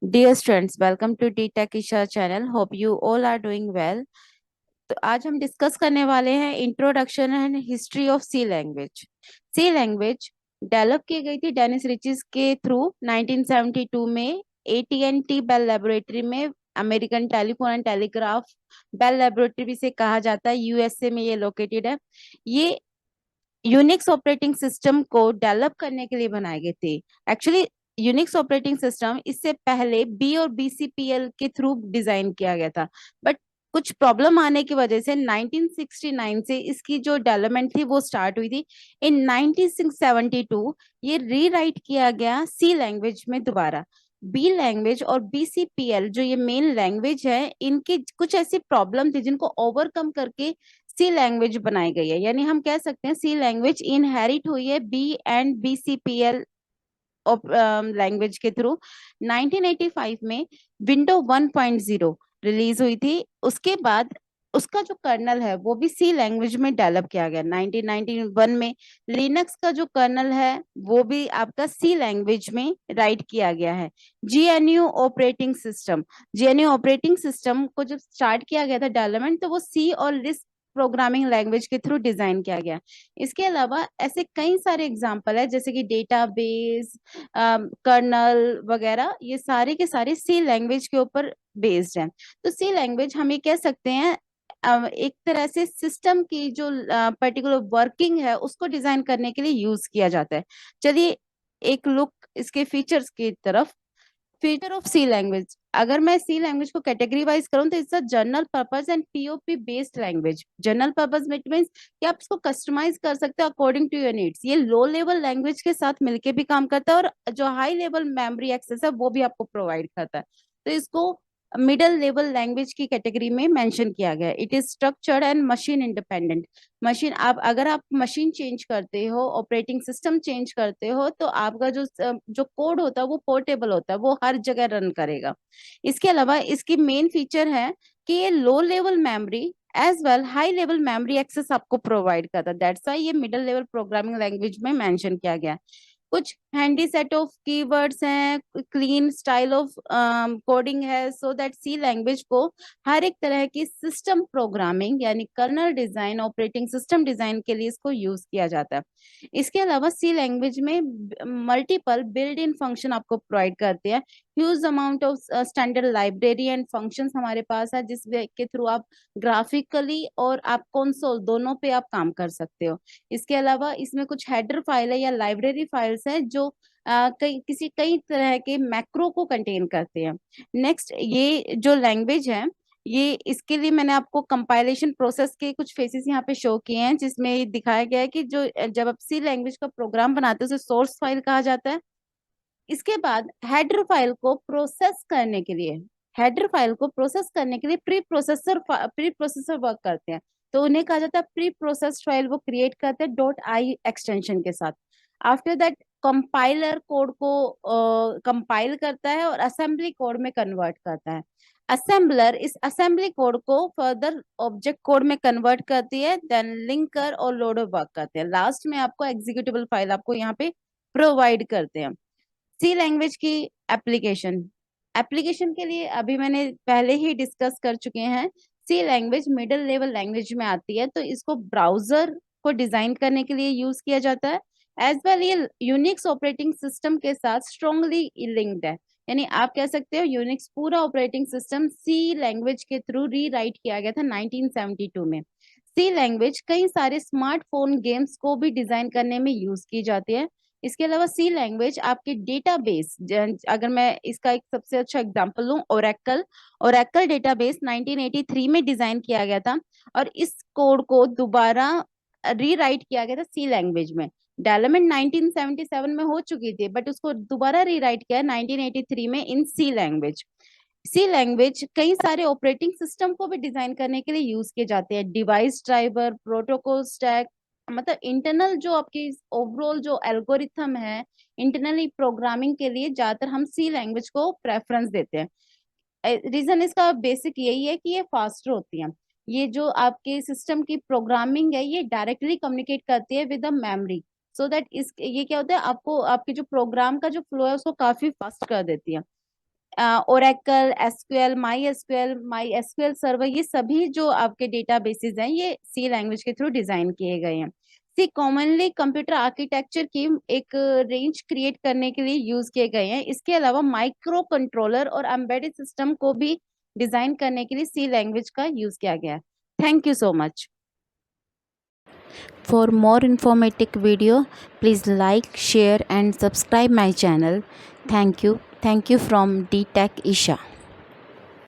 Dear students, welcome to T tech Isha channel. Hope you all are doing well. तो आज हम discuss करने वाले हैं introduction and history of C language. C language develop की गई थी डेनिस रिचेस के थ्रू 1972 में AT&T बेल लेबोरेटरी में। American telephone and telegraph Bell laboratory भी से कहा जाता है, यूएसए में ये लोकेटेड है। ये यूनिक्स ऑपरेटिंग सिस्टम को डेवलप करने के लिए बनाए गए थे। एक्चुअली यूनिक्स ऑपरेटिंग सिस्टम इससे पहले बी और BCPL के थ्रू डिजाइन किया गया था, बट कुछ प्रॉब्लम आने की वजह से 1969 से इसकी जो डेवलपमेंट थी वो स्टार्ट हुई थी। इन 1972 ये रीराइट किया गया सी लैंग्वेज में दोबारा। बी लैंग्वेज और BCPL जो ये मेन लैंग्वेज है, इनकी कुछ ऐसी प्रॉब्लम थी जिनको ओवरकम करके सी लैंग्वेज बनाई गई है। यानी हम कह सकते हैं सी लैंग्वेज इनहेरिट हुई है B&BCPL लैंग्वेज के थ्रू। 1985 में विंडो 1.0 रिलीज हुई थी। उसके बाद उसका जो कर्नल है वो भी सी लैंग्वेज में डेवलप किया गया। 1991 में लिनक्स का जो कर्नल है वो भी आपका सी लैंग्वेज में राइट किया गया है। GNU ऑपरेटिंग सिस्टम को जब स्टार्ट किया गया था डेवलपमेंट, तो वो सी और लिस्प प्रोग्रामिंग लैंग्वेज के थ्रू डिजाइन किया गया। इसके अलावा ऐसे कई सारे एग्जाम्पल है, जैसे कि डेटाबेस, कर्नल वगैरह, ये सारे के सारे सी लैंग्वेज के ऊपर बेस्ड हैं। तो सी लैंग्वेज हम ये कह सकते हैं एक तरह से सिस्टम की जो पर्टिकुलर वर्किंग है उसको डिजाइन करने के लिए यूज किया जाता है। चलिए एक लुक इसके फीचर्स की तरफ। फीचर ऑफ सी लैंग्वेज, अगर मैं सी लैंग्वेज को कैटेगरी वाइज करूं तो it's a general purpose and POP based language. General purpose means कि आप इसको कस्टमाइज कर सकते हो अकॉर्डिंग टू योर नीड्स। ये लो लेवल लैंग्वेज के साथ मिलके भी काम करता है, और जो हाई लेवल मेमोरी एक्सेस है वो भी आपको प्रोवाइड करता है। तो इसको मिडल लेवल लैंग्वेज की कैटेगरी में मेंशन किया गया है। It is structured and machine independent. Machine आप अगर आप मशीन चेंज करते हो, ऑपरेटिंग सिस्टम चेंज करते हो, तो आपका जो जो कोड होता है वो पोर्टेबल होता है, वो हर जगह रन करेगा। इसके अलावा इसकी मेन फीचर है कि ये low level memory as well high level memory access आपको प्रोवाइड करता है। दैट्स व्हाई ये मिडिल लेवल प्रोग्रामिंग लैंग्वेज में मेंशन किया गया है। कुछ हैंडी सेट ऑफ कीवर्ड्स हैं, क्लीन स्टाइल ऑफ कोडिंग है, सो दैट सी लैंग्वेज को हर एक तरह की सिस्टम प्रोग्रामिंग यानी kernel design, operating system design के लिए इसको यूज किया जाता है। इसके अलावा सी लैंग्वेज में मल्टीपल बिल्ड इन फंक्शन आपको प्रोवाइड करते हैं। Huge amount of standard library and functions हमारे पास है, जिसके थ्रू आप ग्राफिकली और आप कंसोल दोनों पे आप काम कर सकते हो। इसके अलावा इसमें कुछ हेडर फाइल है या लाइब्रेरी फाइल्स है जो कई तरह के मैक्रो को कंटेन करते हैं। नेक्स्ट, ये जो लैंग्वेज है, ये इसके लिए मैंने आपको कंपाइलेशन प्रोसेस के कुछ फेसेस यहाँ पे शो किए हैं, जिसमें ये दिखाया गया है कि जो जब आप सी लैंग्वेज का प्रोग्राम बनाते हो उसे सोर्स फाइल कहा जाता है। इसके बाद हेडर फाइल को प्रोसेस करने के लिए प्री प्रोसेसर वर्क करते हैं। तो उन्हें कहा जाता है प्री प्रोसेस फाइल, वो क्रिएट करते हैं .i एक्सटेंशन के साथ। आफ्टर दैट कंपाइलर कोड को कंपाइल करता है और असेंबली कोड में कन्वर्ट करता है। असेंबलर इस असेंबली कोड को फर्दर ऑब्जेक्ट कोड में कन्वर्ट करती है, देन लिंकर और लोडर वर्क करते हैं। लास्ट में आपको एग्जीक्यूटेबल फाइल आपको यहाँ पे प्रोवाइड करते हैं। सी लैंग्वेज की एप्लीकेशन एप्लीकेशन के लिए अभी मैंने पहले ही डिस्कस कर चुके हैं। सी लैंग्वेज मिडिल लेवल लैंग्वेज में आती है, तो इसको ब्राउजर को डिजाइन करने के लिए यूज किया जाता है। एज वेल ये यूनिक्स ऑपरेटिंग सिस्टम के साथ स्ट्रांगली लिंक्ड है। यानी आप कह सकते हो यूनिक्स पूरा ऑपरेटिंग सिस्टम सी लैंग्वेज के थ्रू रीराइट किया गया था 1972 में। सी लैंग्वेज कई सारे स्मार्टफोन गेम्स को भी डिजाइन करने में यूज की जाती है। इसके अलावा सी लैंग्वेज आपके डेटाबेस, अगर मैं इसका एक सबसे अच्छा एग्जांपल लूं, ओरेकल ओरेकल डेटाबेस 1983 में डिजाइन किया गया था, और इस कोड को दोबारा रीराइट किया गया था सी लैंग्वेज में। डेवलपमेंट 1977 में हो चुकी थी, बट उसको दोबारा रीराइट किया 1983 में इन सी लैंग्वेज। सी लैंग्वेज कई सारे ऑपरेटिंग सिस्टम को भी डिजाइन करने के लिए यूज किए जाते हैं। डिवाइस ड्राइवर, प्रोटोकॉल स्टैक, मतलब इंटरनल जो आपकी ओवरऑल जो एल्गोरिथम है, इंटरनली प्रोग्रामिंग के लिए ज्यादातर हम सी लैंग्वेज को प्रेफरेंस देते हैं। रीजन इसका बेसिक यही है कि ये फास्टर होती है। ये जो आपके सिस्टम की प्रोग्रामिंग है ये डायरेक्टली कम्युनिकेट करती है with the memory, so that इस ये क्या होता है, आपको आपके जो प्रोग्राम का जो फ्लो है उसको काफी फास्ट कर देती है। Oracle, SQL, my SQL server, ये सभी जो आपके डेटाबेसेस हैं ये सी लैंग्वेज के थ्रू डिजाइन किए गए हैं। सी कॉमनली कंप्यूटर आर्किटेक्चर की एक रेंज क्रिएट करने के लिए यूज किए गए हैं। इसके अलावा माइक्रो कंट्रोलर और एम्बेडेड सिस्टम को भी डिजाइन करने के लिए सी लैंग्वेज का यूज किया गया है। Thank you so much. For more informative video, please like, share and subscribe my channel. Thank you. Thank you from DTech Isha.